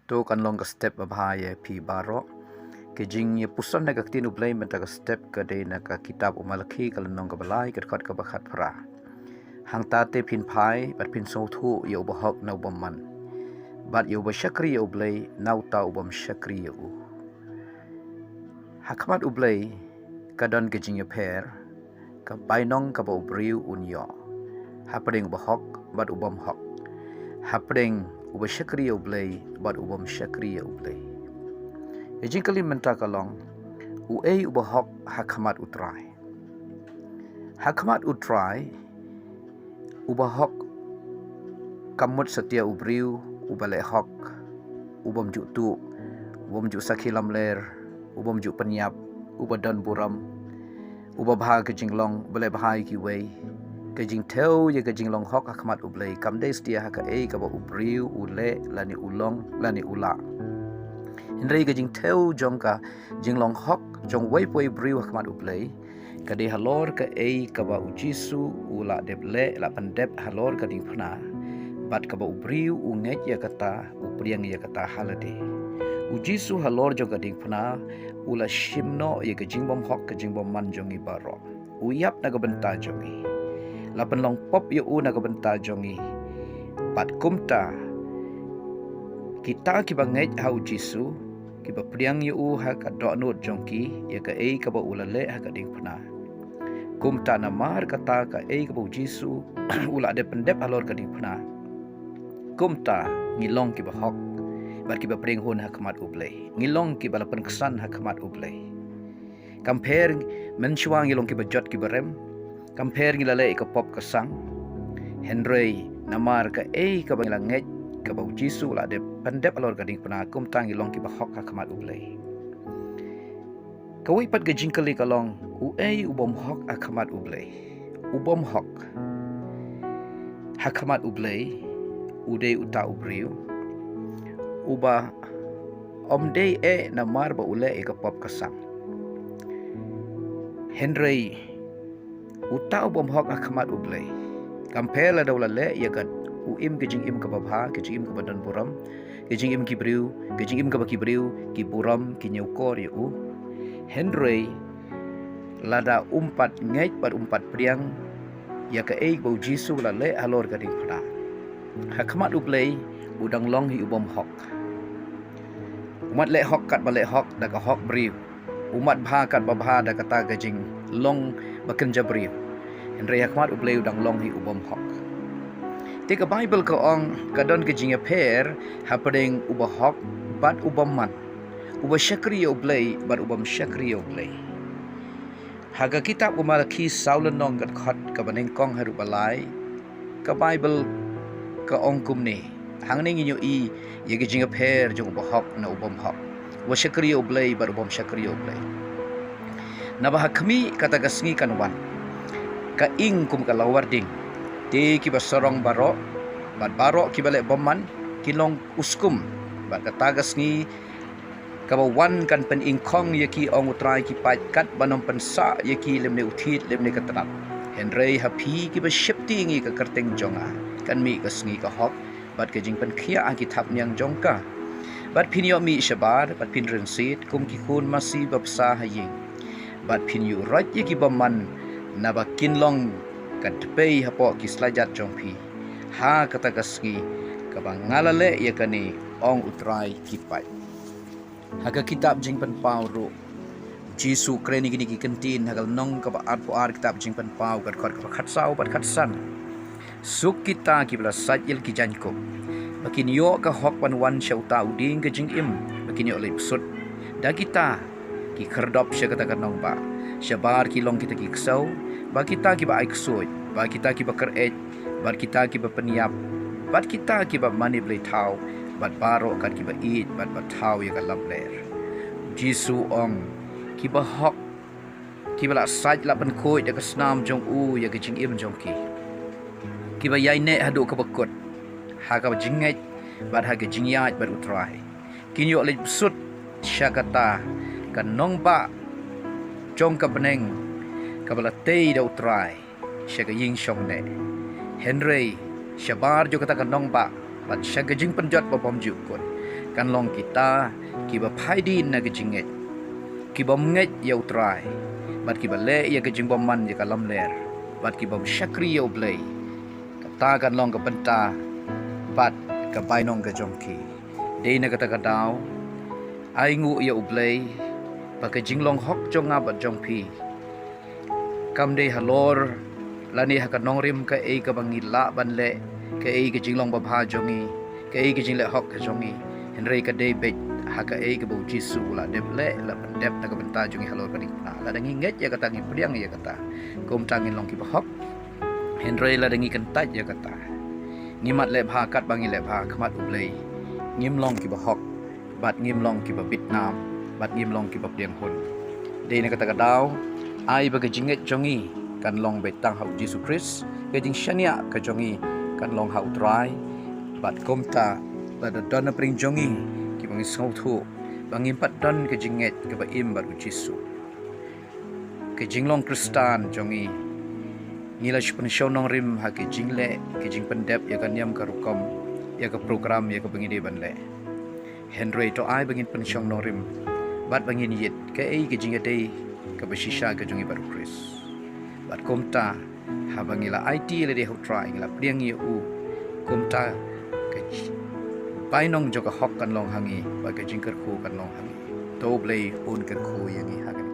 to kan long ka step bahaya pi baro ke jing ye pusan na ka tinu blai menta ka step ka de na ka kitab umalakhi kal nong ka balai ka khat ka bakhat phra hang ta te phin phai bat phin so thu ye ubahok na ubamman bat ye ubashakri ye ublai nau ta ubam shakri ye u hakmat ublai ka don ke jing ye pher ka bainong ka ba ubriu unyo hapring ubahok bat ubam hok hapring ubashakri ye ublai bat ubam shakri ye ublai ejingkali menta kalong uei ubahok hakmat utrai ubahok kamut setia ubriu ubale hok ubam jutu ubam ju sakhilam ler ubam ju penyap ubadon buram ubabha ke jinglong bale bahai ki wei ke jing teu ye ke jinglong hok hakmat ublai kamde setia haka ei ka ba ubriu ule lani ulong lani ula Henry ke jing teu jongka jinglong hok jong wei poi briu hakmat ublai kade halor ka ei ka ba ujisu ula deble la pandep halor ka ding phna bat ka ba ubriu unget ya kata upriang ya kata halade ujisu halor jong ka ding phna ula shimno ya ka jingbom hok ka jingbom man jongi baro uyap na ka benta jongi la penlong pop ya u na ka benta jongi bat kumta kita ki banget ha ujisu ki ba priang ya u ha ka do not jongki ya ka ei ka ba ulale ha ka ding phna kumta na mar kata ka ei ka ba ujisu ula de pendep halor ka ding phna kumta ngilong ki ba hok bat ki ba pring hun hakmat ublai ngilong ki ba lapan kesan hakmat ublai compare menchuang ngilong ki ba jot ki ba rem compare ngilale ka pop kesang henry namar ka ei ka ba ngilanget ka ba ujisu ula de pendep halor ka ding phna kumta ngilong ki ba hok hakmat ublai kawai pat ke jingkali kalong uei ubom hok hakmat ublai ubom hok hakmat ublai udei uta ubriu uba omdei namar ba ule e kapop kasang henry uta ubom hok hakmat ublai kampela dawla le yakat uim ke jing im ka babha ke jing im ka badan buram ke jing im ki briu ke jing im ka ba ki briu ki buram ki nyaukor yu henry lada umpat ngait pat umpat priang ya ka ei bau jisu la le halor ka ding phna hakmat ublai udang long hi ubom hok umat le hok kat bale hok da ka hok briu umat bha kat babha da kata ka jing long baken jabriu henry hakmat ublai udang long hi ubom hok Tika Bible ka ong kadon ke jing per hapding uba hok bat ubam man uba shakri ublai bat ubam shakri ublai haga kitab umalakhi saulan nong kat khat ka baneng kong haru balai ka Bible ka ong kumni hangning inyo i ye jing per jong uba hok na ubam hok uba shakri ublai bat ubam shakri ublai na bahakmi kata gasngi kanwan ka ing kum ka lawarding te ki basarong baro bat baro ki bale bomman kilong uskum bat katagas ni kabawan kan pen ingkong yaki ong utrai ki pat kat banom pensa yaki lemne uthit lemne katrat henry happy ki ba shifti ngi ka kerteng jonga kan mi kasngi ka hok bat ke jing pen khia ang ki thap nyang jongka bat phinyo mi shabar bat phin rensit kum ki khun masi babsa haying bat phinyu raj yaki bomman na ba kinlong kat pei hapo ki slajat jongpi ha kata kasngi kabang ngalale ya kani ong utrai kipat haga kitab jing pen pau ro jisu kreni gini ki kentin hagal nong ka ba ar po ar kitab jing pen pau kat khat sau pat khat san suk kita ki bla sajil ki janko bakin yo ka hok pan wan shauta uding ke jing im bakin yo le sut da kita ki kherdop sha kata kan nong ba shabar ki long kita ki ksau ba kita ki ba aiksoy ba kita ki ba keret ba kita ki ba peniap ba kita ki ba mani blai thau ba baro kan ki ba eat ba thau ya ka labler jisu ong ki ba hok ki ba la saj la ban khoi da ka snam jong u ya ka jing im jong ki ba yai ne hadu ka ba kot ha ka ba jingai ba ha ka jingyat ba utrai kinyo le sut syakata kan nong ba jong ka beneng kabala tei da utrai syaga ying shong ne henry shabar jo kata kanong ba bat syaga jing penjot ba bom ju kot kan long kita kiba phaidin na gijinget kiba nget yau trai bat kiba le ya gijing man ya kalam ler bat kiba syakri yau blai kata kan long ka benta bat ka bainong ka jongki dei na kata kadau ai ngu ya ublai ba ka jinglong hok jonga bat jongpi kam dei halor lani hakanong rim ka ei ka bangila ban le ka ei ka jinglong ba bha jongi ka ei ka jingle hok ka jongi henrei ka dei bet haka ei ka bu jisu la dep le la dep na ka benta jongi halor ka na la dangi nget ya kata ngi priang ya kata kom tangin long ki ba hok henrei la dangi kentaj ya kata ngimat le bha kat bangi le bha khamat ublei ngim long ki ba hok bat ngim long ki ba Vietnam bat ngim long ki ba priang hun dei na kata kadau ai ba ka jinget jongi kan long betang hau Jesus Christ ke jing shania ka jongi kan long hau trai bat komta la da don pring jongi ki bang ngau thu bang impat don ke jinget ke ba im bar Jesus ke jinglong Kristan jongi nila shpun shonong rim ha ke jingle ke jing pendep ya kan yam ka rukom ya ka program ya ka bangide ban le Henry to ai bangin pensyong nong rim bat bangin yit ke ei ke jingate ka basisha ka jongi baru Chris bat komta habangila IT le de hot try ngila priang ye u komta ke bainong joka hok kan long hangi ba ke jingker khu kan long hangi to blei un ker khu yangi hagan